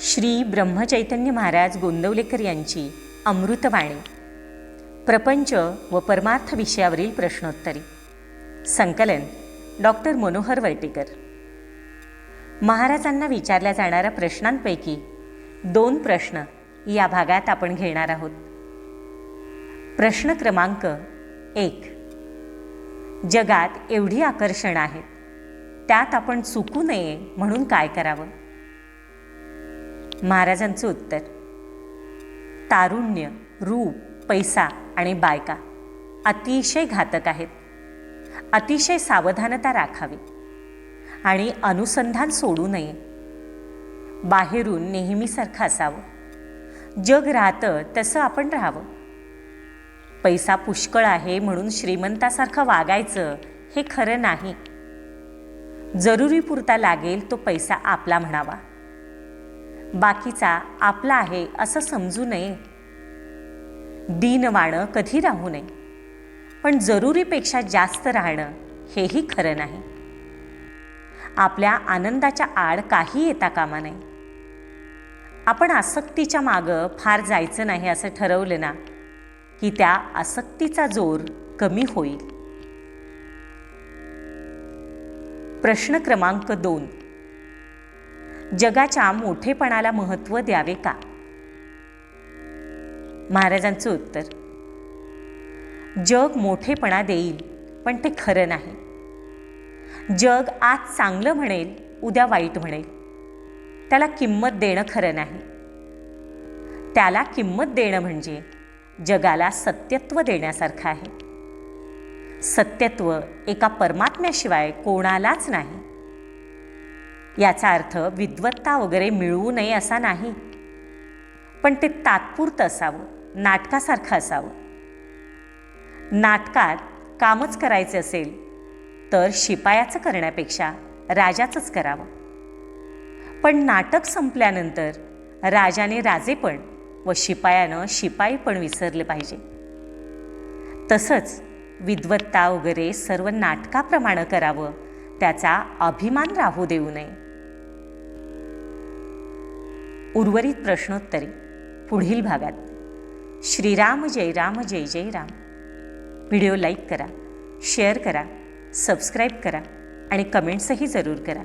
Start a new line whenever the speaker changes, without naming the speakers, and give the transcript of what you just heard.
श्री ब्रह्मचैतन्य महाराज गोंदवलेकर यांची अमृतवाणी प्रपंच व परमार्थ विषयावरील प्रश्नोत्तरी संकलन डॉक्टर मनोहर वर्टीकर। महाराजांना विचारल्या जाणाऱ्या प्रश्नांपैकी 2 प्रश्न या भागात आपण घेणार आहोत। प्रश्न क्रमांक 1, जगात एवढी आकर्षण आहेत, त्यात आपण चुकू नये म्हणून काय करावं? महाराजांचं उत्तर: तारुण्य, रूप, पैसा आणि बायका अतिशय घातक आहेत। अतिशय सावधानता राखावी आणि अनुसंधान सोडू नये। बाहेरून नेहमीसारखं असावं। जग राहतं तसं आपण राहावं। पैसा पुष्कळ आहे म्हणून श्रीमंतासारखं वागायचं हे खरं नाही। जरुरीपुरता लागेल तो पैसा आपला म्हणावा, बाकीचा आपला आहे असं समजू नये। दीनवाणं कधी राहू नये, पण जरुरीपेक्षा जास्त राहणं हेही खरं नाही। आपल्या आनंदाच्या आड काही येता कामा नये। आपण आसक्तीच्या मागं फार जायचं नाही असं ठरवलं ना की त्या आसक्तीचा जोर कमी होईल। प्रश्न क्रमांक 2, जगाच्या मोठेपणाला महत्त्व द्यावे का? महाराजांचं उत्तर: जग मोठेपणा देईल, पण ते खरं नाही। जग आज चांगलं म्हणेल, उद्या वाईट म्हणेल। त्याला किंमत देणं खरं नाही। त्याला किंमत देणं म्हणजे जगाला सत्यत्व देण्यासारखं आहे। सत्यत्व एका परमात्म्याशिवाय कोणालाच नाही। याचा अर्थ विद्वत्ता वगैरे मिळवू नये असा नाही, पण ते तात्पुरतं असावं, नाटकासारखं असावं। नाटकात कामच करायचं असेल तर शिपायाचं करण्यापेक्षा राजाचंच करावं। पण नाटक संपल्यानंतर राजाने राजेपण व शिपायानं शिपाईपण विसरले पाहिजे। तसंच विद्वत्ता वगैरे सर्व नाटकाप्रमाणे करावं, त्याचा अभिमान राहू देऊ नये। उर्वरित प्रश्नोत्तरी पुढील भागात। श्रीराम जय राम जय जय राम। व्हिडिओ लाईक करा, शेअर करा, सबस्क्राईब करा आणि कमेंट्सही जरूर करा।